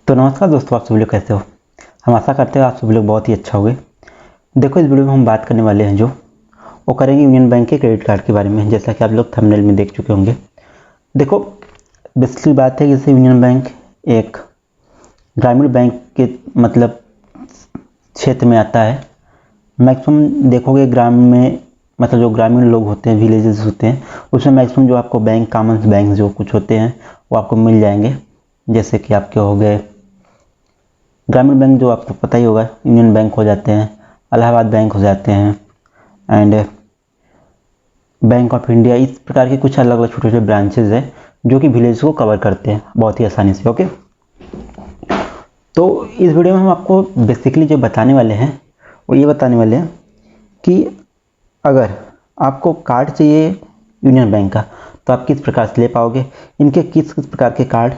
तो नमस्कार दोस्तों, आप सभी लोग कैसे हो। हम आशा करते हैं आप सभी लोग बहुत ही अच्छा होंगे। देखो, इस वीडियो में हम बात करने वाले हैं जो वो करेंगे यूनियन बैंक के क्रेडिट कार्ड के बारे में, जैसा कि आप लोग थंबनेल में देख चुके होंगे। देखो, बेसिकली बात है कि जैसे यूनियन बैंक एक ग्रामीण बैंक के मतलब क्षेत्र में आता है। मैक्सिमम देखोगे ग्रामीण में मतलब जो ग्रामीण लोग होते हैं, विलेजेस होते हैं, उसमें मैक्सिमम जो आपको बैंक कॉमन बैंक जो कुछ होते हैं वो आपको मिल जाएंगे। जैसे कि आपके हो गए ग्रामीण बैंक, जो आपको पता ही होगा, यूनियन बैंक हो जाते हैं, इलाहाबाद बैंक हो जाते हैं, एंड बैंक ऑफ इंडिया। इस प्रकार के कुछ अलग अलग छोटे छोटे ब्रांचेज हैं जो कि विलेज को कवर करते हैं बहुत ही आसानी से। ओके, तो इस वीडियो में हम आपको बेसिकली जो बताने वाले हैं वो ये बताने वाले हैं कि अगर आपको कार्ड चाहिए यूनियन बैंक का तो आप किस प्रकार से ले पाओगे, इनके किस किस प्रकार के कार्ड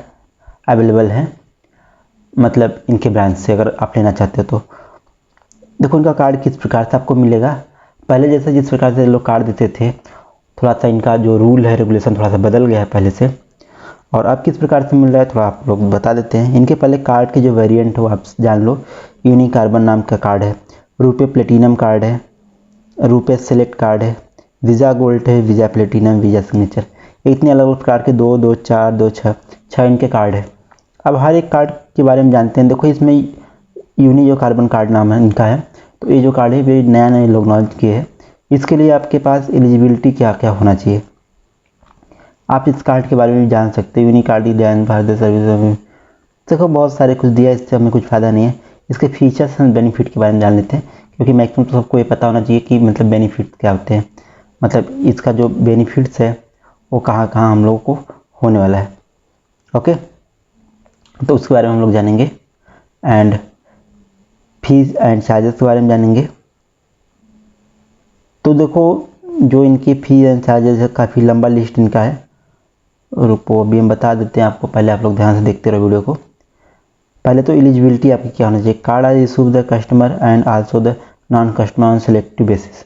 अवेलेबल हैं, मतलब इनके ब्रांच से अगर आप लेना चाहते हो तो। देखो, इनका कार्ड किस प्रकार से आपको मिलेगा। पहले जैसे जिस प्रकार से लोग कार्ड देते थे, थोड़ा सा इनका जो रूल है, रेगुलेशन थोड़ा सा बदल गया है पहले से, और अब किस प्रकार से मिल रहा है थोड़ा आप लोग बता देते हैं। इनके पहले कार्ड के जो वेरिएंट हो आप जान लो। यूनिक कार्बन नाम का कार्ड है, रुपए प्लेटिनम कार्ड है, रुपए सेलेक्ट कार्ड है, वीज़ा गोल्ड है, वीज़ा प्लेटिनम, वीज़ा सिग्नेचर। इतने अलग अलग प्रकार के 2, 2, 4, 2, 6 इनके कार्ड है। अब हर एक कार्ड के बारे में जानते हैं। देखो, इसमें यूनी जो कार्बन कार्ड नाम है इनका है, तो ये जो कार्ड है ये नया नया लोग लॉन्च किए हैं। इसके लिए आपके पास एलिजिबिलिटी क्या क्या होना चाहिए, आप इस कार्ड के बारे में भी जान सकते हैं। यूनिक कार्ड ध्यान भारतीय सर्विस, देखो बहुत सारे कुछ दिया है, इससे हमें कुछ फ़ायदा नहीं है। इसके फीचर्स एंड बेनिफिट के बारे में जान लेते हैं, क्योंकि मैक्सिमम तो सबको ये पता होना चाहिए कि मतलब बेनिफिट क्या होते हैं, मतलब इसका जो बेनिफिट्स है वो कहाँ कहाँ हम लोगों को होने वाला है। ओके, तो उसके बारे में हम लोग जानेंगे, एंड फीस एंड चार्जेस के बारे में जानेंगे। तो देखो, जो इनकी फीस एंड चार्जेस है, काफ़ी लंबा लिस्ट इनका है। रुको अभी हम बता देते हैं आपको, पहले आप लोग ध्यान से देखते रहो वीडियो को। पहले तो एलिजिबिलिटी आपकी क्या होना चाहिए। Card are issue the customer and also the non customer on selective basis.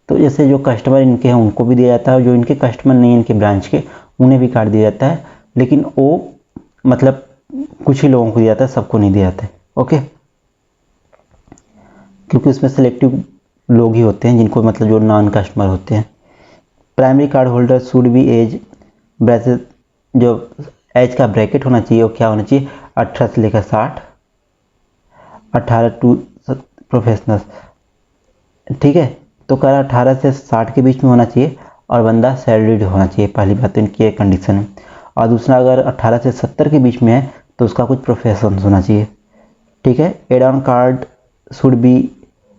तो जैसे जो कस्टमर इनके हैं उनको भी दिया जाता है, और जो इनके कस्टमर नहीं इनके ब्रांच के उन्हें भी कार्ड दिया जाता है, लेकिन वो मतलब कुछ ही लोगों को दिया जाता है, सबको नहीं दिया जाता है। ओके, क्योंकि उसमें सेलेक्टिव लोग ही होते हैं जिनको मतलब जो नॉन कस्टमर होते हैं। Primary card holder should be age bracket, जो एज का ब्रैकेट होना चाहिए वो क्या होना चाहिए, 18 से लेकर 60, 18 टू प्रोफेशनल। ठीक है, तो कह रहा 18 से 60 के बीच में होना चाहिए, और बंदा सैलरीड होना चाहिए। पहली बात तो इनकी एक कंडीशन है। और दूसरा, अगर 18 से 70 के बीच में है तो उसका कुछ प्रोफेशन होना चाहिए। ठीक है, add on card should be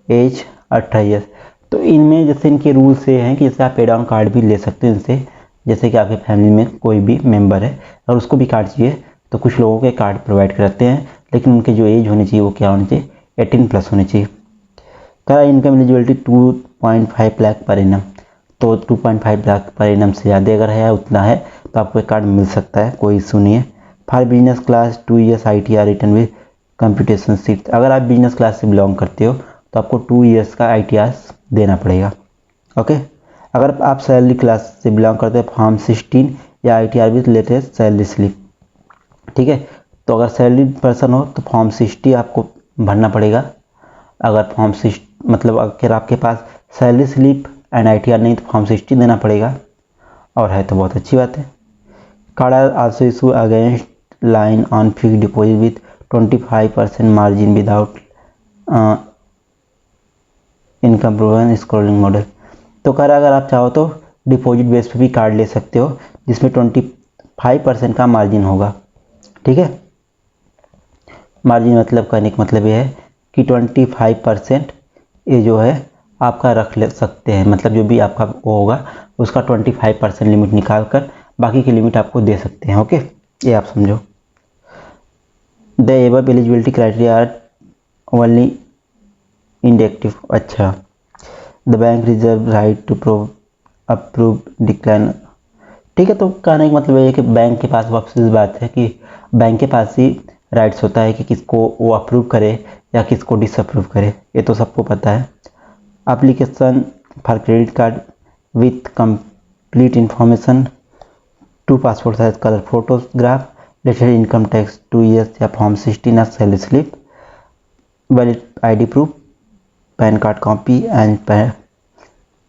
age 18 years. तो इनमें जैसे इनके रूल से हैं कि जैसे आप एड ऑन कार्ड भी ले सकते हैं इनसे, जैसे कि आपके फैमिली में कोई भी मेंबर है और उसको भी कार्ड चाहिए तो कुछ लोगों के कार्ड प्रोवाइड कराते हैं, लेकिन उनके जो एज होनी चाहिए वो क्या होनी चाहिए, 18+ होनी चाहिए। कह income eligibility 2.5 lakh per annum. तो 2.5 लाख पर एनम से ज़्यादा अगर है उतना है तो आपको एक कार्ड मिल सकता है, कोई इशू नहीं है। For business class 2 years ITR return with computation seat. अगर आप बिजनेस क्लास से बिलोंग करते हो तो आपको 2 ईयर्स का ITR देना पड़ेगा। ओके, अगर आप सैलरी क्लास से बिलोंग करते हैं, फॉर्म 16 या ITR with latest salary slip. ठीक है, तो अगर सैलरी पर्सन हो तो फॉर्म 60 आपको भरना पड़ेगा। अगर फॉर्म 60 मतलब अगर आपके पास सैलरी स्लिप एंड ITR नहीं तो फॉर्म 60 देना पड़ेगा, और है तो बहुत अच्छी बात है। Card also issue against line on fix deposit with 25% margin without income proven scrolling model. तो कह रहा अगर आप चाहो तो डिपॉजिट बेस पे भी कार्ड ले सकते हो जिसमें 25% का मार्जिन होगा। ठीक है, मार्जिन मतलब कहने का मतलब ये है कि 25% ये जो है आपका रख ले सकते हैं, मतलब जो भी आपका वो होगा उसका 25% लिमिट निकाल कर बाकी की लिमिट आपको दे सकते हैं। ओके, ये आप समझो। The above eligibility criteria are only indicative. अच्छा, the bank reserve right to approve decline. ठीक है, तो कहने का मतलब ये है कि बैंक के पास वापस इस बात है कि बैंक के पास ही राइट्स होता है कि किसको वो अप्रूव करे या किसको डिसअप्रूव करे, ये तो सबको पता है। Application for credit card with complete information, 2 passport size colour photograph latest income tax 2 years या form 16 salary slip, valid ID proof, PAN card copy and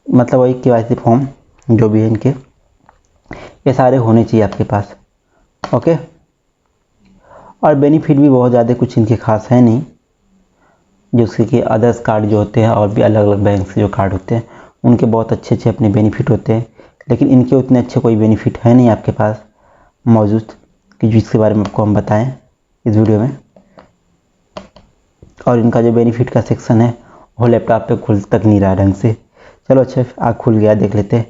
मतलब वही KYC फॉर्म जो भी है इनके, ये सारे होने चाहिए आपके पास। ओके, और बेनिफिट भी बहुत ज़्यादा कुछ इनके खास है नहीं, जैसे कि अदर्स कार्ड जो होते हैं और भी अलग अलग बैंक से जो कार्ड होते हैं उनके बहुत अच्छे अच्छे अपने बेनिफिट होते हैं, लेकिन इनके उतने अच्छे कोई बेनिफिट है नहीं आपके पास मौजूद कि जिसके बारे में आपको हम बताएं इस वीडियो में। और इनका जो बेनिफिट का सेक्शन है वो लैपटॉप पे खुल तक नहीं रहा ढंग से। चलो अच्छा आ खुल गया, देख लेते हैं।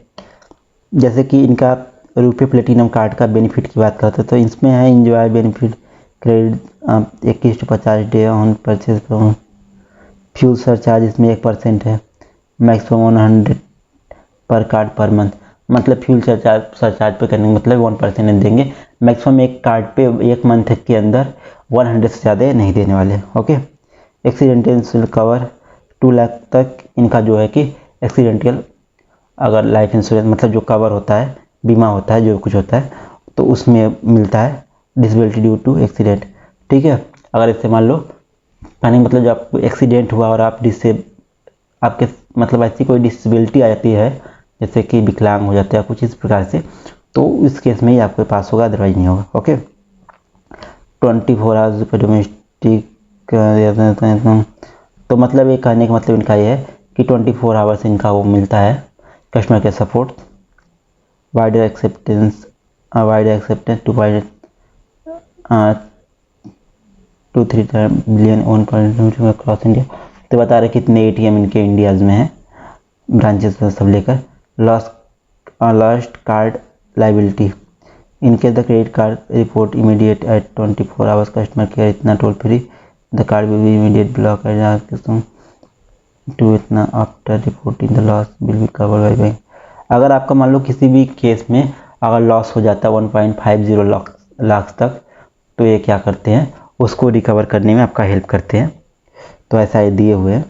जैसे कि इनका रुपये प्लेटिनम कार्ड का बेनिफिट की बात करते हैं तो इसमें है enjoy benefit credit 21 to 50 day on purchase fuel surcharge, इसमें 1% है, मैक्सिमम 100 पर कार्ड पर मंथ, मतलब फ्यूल सरचार्ज पे करने मतलब 1% देंगे, मैक्सिमम एक कार्ड पे एक मंथ के अंदर 100 से ज़्यादा नहीं देने वाले। ओके, एक्सीडेंटल कवर 2 लाख तक इनका जो है कि एक्सीडेंटल अगर लाइफ इंश्योरेंस मतलब जो कवर होता है, बीमा होता है, जो कुछ होता है तो उसमें मिलता है डिसेबिलिटी ड्यू टू एक्सीडेंट। ठीक है, अगर इससे मान लो कहने मतलब जब आपको एक्सीडेंट हुआ और आप आपके मतलब ऐसी कोई डिसेबिलिटी आ जाती है जैसे कि विकलांग हो जाते हैं कुछ इस प्रकार से, तो इस केस में ही आपके पास होगा, अदरवाइज नहीं होगा। ओके, 24 आवर्स पर डोमेस्टिक, तो मतलब ये कहने का मतलब इनका ये है कि 24 आवर्स इनका वो मिलता है कस्टमर के support, wider acceptance 2-3 billion 1.2 cross India. तो बता रहे कितने ATM इनके इंडियाज में है, ब्रांचेस सब लेकर। लास्ट कार्ड लाइबिलिटी इनके the credit card report immediate at 24 hours customer care, इतना toll free, the card will be immediate block to इतना after reporting the loss will be cover by bank. अगर आपका मान लो किसी भी केस में अगर लॉस हो जाता है 1.50 लाख तक, तो ये क्या करते हैं उसको रिकवर करने में आपका हेल्प करते हैं। तो ऐसा ये दिए हुए हैं।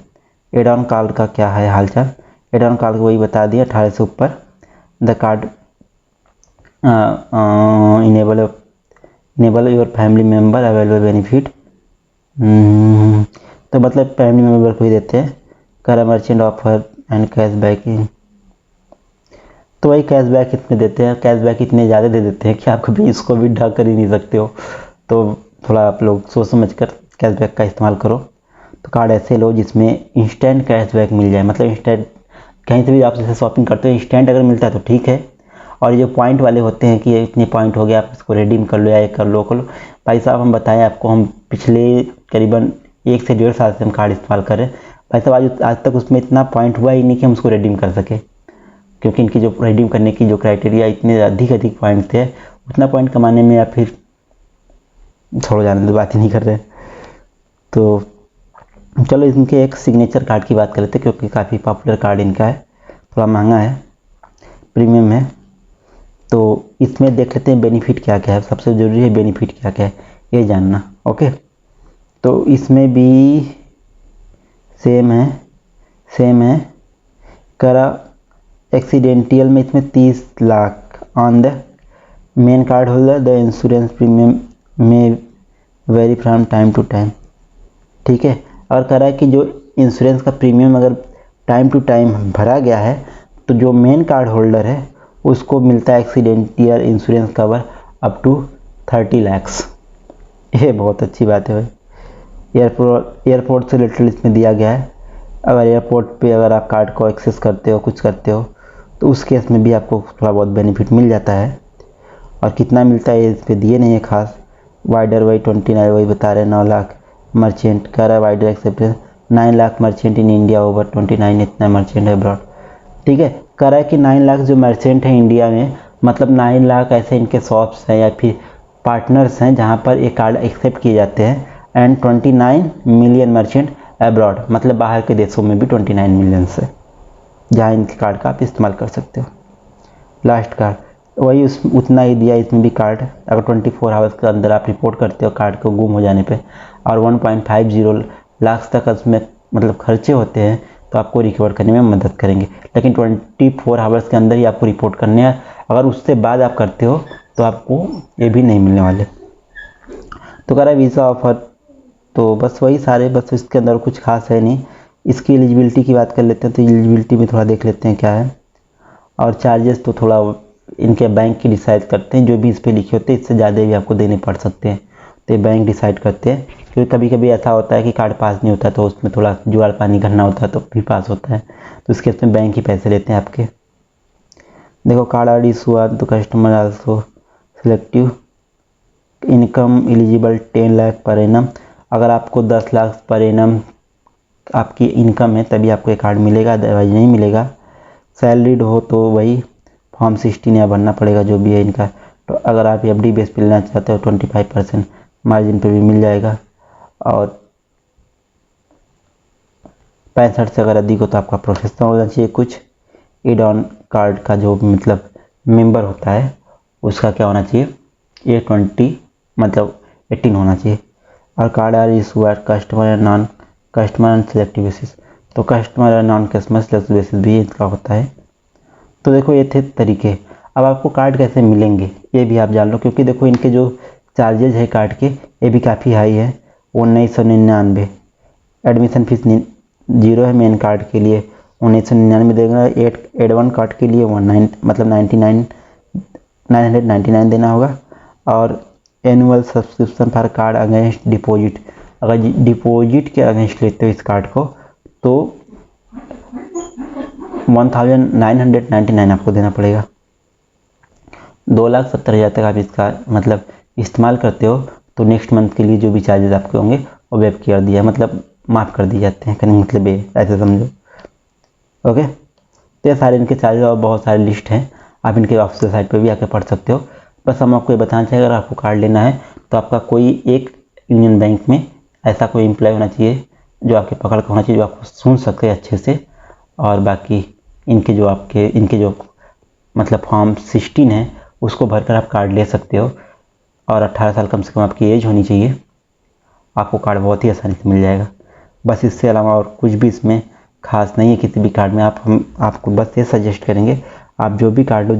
एड ऑन कार्ड का क्या है हालचाल, एड ऑन कार्ड वही बता दिया 18 से ऊपर, the card enable your family member available benefit, तो मतलब फैमिली मेम्बर को ही देते हैं। कर मर्चेंट ऑफर एंड कैशबैक, तो वही कैशबैक इतने देते हैं, कैशबैक इतने ज़्यादा दे देते हैं कि आप कभी इसको भी ढक कर ही नहीं सकते हो, तो थोड़ा आप लोग सोच समझ कर कैशबैक का इस्तेमाल करो। तो कार्ड ऐसे लो जिसमें इंस्टेंट कैशबैक मिल जाए, मतलब इंस्टेंट कहीं से भी आप जैसे शॉपिंग करते हो इंस्टेंट अगर मिलता है तो ठीक है, और ये जो पॉइंट वाले होते हैं कि इतने पॉइंट हो गए आप इसको रिडीम कर लो या ये कर लो। भाई साहब हम बताएं आपको, हम पिछले करीबन 1 से 1.5 साल से हम कार्ड इस्तेमाल कर रहे हैं भाई साहब, आज तक उसमें इतना पॉइंट हुआ ही नहीं कि हम उसको रिडीम कर सके, क्योंकि इनकी जो रिडीम करने की जो क्राइटेरिया इतने अधिक पॉइंट थे, उतना पॉइंट कमाने में या फिर छोड़ो जाने दो, बात ही नहीं कर रहे। तो चलो इनके एक सिग्नेचर कार्ड की बात कर लेते हैं, क्योंकि काफ़ी पॉपुलर कार्ड इनका है, थोड़ा महंगा है, प्रीमियम है। तो इसमें देख लेते हैं बेनिफिट क्या क्या है, सबसे ज़रूरी है बेनिफिट क्या क्या है ये जानना। ओके, तो इसमें भी सेम है करा एक्सीडेंटियल में इसमें 30 lakh on the main card holder, the insurance premium may vary from time to time. ठीक है, और कह रहा है कि जो इंश्योरेंस का प्रीमियम अगर टाइम टू टाइम भरा गया है तो जो मेन कार्ड होल्डर है उसको मिलता है accidental insurance cover up to 30 lakh. ये बहुत अच्छी बात है भाई। एयरपोर्ट से रिलेटेड इसमें दिया गया है, अगर एयरपोर्ट पे अगर आप कार्ड को एक्सेस करते हो कुछ करते हो तो उस केस में भी आपको थोड़ा बहुत बेनिफिट मिल जाता है, और कितना मिलता है इस पर दिए नहीं है खास। वाइडर वही 29 वही बता रहे 9 लाख मर्चेंट कह रहा है, wider acceptance 9 lakh merchant in India over 29 इतना मर्चेंट है अब्रॉड। ठीक है, कह रहा है कि 9 लाख जो मर्चेंट है इंडिया में, मतलब 9 लाख ऐसे इनके शॉप्स हैं या फिर पार्टनर्स हैं जहाँ पर ये कार्ड एक्सेप्ट किए जाते हैं, एंड 29 मिलियन मर्चेंट अब्रॉड, मतलब बाहर के देशों में भी 29 मिलियन से जहाँ इनके कार्ड का आप इस्तेमाल कर सकते हो। लास्ट कार्ड वही उतना ही दिया इसमें भी कार्ड, अगर 24 आवर्स के अंदर आप रिपोर्ट करते हो कार्ड को गुम हो जाने पे और 1.50 लाख तक उसमें मतलब खर्चे होते हैं तो आपको रिकवर करने में मदद करेंगे, लेकिन 24 आवर्स के अंदर ही आपको रिपोर्ट करने हैं, अगर उससे बाद आप करते हो तो आपको ये भी नहीं मिलने वाले। तो कह रहा है वीज़ा ऑफर, तो बस वही सारे, बस इसके अंदर कुछ खास है नहीं। इसकी एलिजिबिलिटी की बात कर लेते हैं, तो एलिजिबिलिटी में थोड़ा देख लेते हैं क्या है। और चार्जेस तो थोड़ा इनके बैंक की डिसाइड करते हैं, जो भी इस पर लिखे होते हैं इससे ज़्यादा भी आपको देने पड़ सकते हैं, तो ये बैंक डिसाइड करते हैं। क्योंकि कभी कभी ऐसा होता है कि कार्ड पास नहीं होता, तो उसमें थोड़ा जुगाड़ पानी करना होता है तो भी पास होता है, तो इसके उसमें बैंक ही पैसे लेते हैं आपके। देखो कार्ड आर इशू हुआ तो customer also selective income eligible 10 lakh per annum. अगर आपको 10 लाख पर एनम आपकी इनकम है तभी आपको ये कार्ड मिलेगा, अदरवाइज नहीं मिलेगा। सैलरीड हो तो वही फॉर्म 16 या भरना पड़ेगा जो भी है इनका। तो अगर आप एफडी बेस पे लेना चाहते हो 25% मार्जिन पे भी मिल जाएगा। और 65 से अगर अधिक हो तो आपका प्रोफेशनल होना चाहिए। कुछ एड ऑन कार्ड का जो मतलब मेंबर होता है उसका क्या होना चाहिए, ये 20 मतलब 18 होना चाहिए। और card are issue at customer and non customer and selective basis, तो कस्टमर और नॉन कस्टमर सिलेक्टिव बेसिस भी इसका होता है। तो देखो ये थे तरीके। अब आपको कार्ड कैसे मिलेंगे ये भी आप जान लो, क्योंकि देखो इनके जो चार्जेज है कार्ड के ये भी काफ़ी हाई है। 1999 एडमिशन फीस 0 है मेन कार्ड के लिए, 1999 देगा। एड1 कार्ड के लिए 999 देना होगा। और annual subscription for card against deposit, अगर डिपॉजिट के अगेंस्ट लेते हो इस कार्ड को तो 1999 आपको देना पड़ेगा। 2,70,000 तक आप इसका मतलब इस्तेमाल करते हो तो नेक्स्ट मंथ के लिए जो भी चार्जेस आपके होंगे वो वेब कर दिया, मतलब माफ़ कर दिए जाते हैं, कहने मतलब ये ऐसे समझो। ओके, तो ये सारे इनके चार्जेस और बहुत सारे लिस्ट हैं, आप इनके ऑफिशियल साइट पर भी आके पढ़ सकते हो। बस हम आपको ये बताना चाहिए अगर आपको कार्ड लेना है तो आपका कोई एक यूनियन बैंक में ऐसा कोई एम्प्लॉय होना चाहिए जो आपके पकड़ का होना चाहिए, जो आपको सुन सके अच्छे से। और बाकी इनके जो मतलब फॉर्म 16 है उसको भरकर आप कार्ड ले सकते हो। और 18 साल कम से कम आपकी एज होनी चाहिए, आपको कार्ड बहुत ही आसानी से मिल जाएगा। बस इससे अलावा और कुछ भी इसमें खास नहीं है किसी भी कार्ड में। हम आपको बस ये सजेस्ट करेंगे आप जो भी कार्ड लो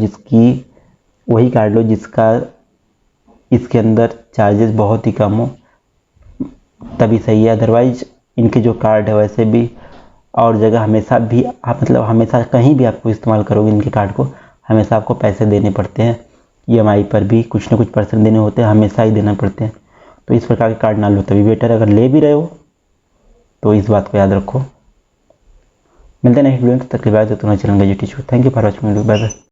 वही कार्ड लो जिसका इसके अंदर चार्जेस बहुत ही कम हो, तभी सही है। अदरवाइज इनके जो कार्ड है वैसे भी और जगह हमेशा भी आप मतलब हमेशा कहीं भी आपको इस्तेमाल करोगे इनके कार्ड को हमेशा आपको पैसे देने पड़ते हैं। ईएमआई पर भी कुछ ना कुछ % देने होते हैं, हमेशा ही देना पड़ते हैं। तो इस प्रकार के कार्ड ना लो तभी बेटर, अगर ले भी रहे हो तो इस बात को याद रखो। मिलते हैं नेक्स्ट वीडियो में, तब तक के बाद तुम्हारे channel gadget issue. Thank you for watching video, bye bye.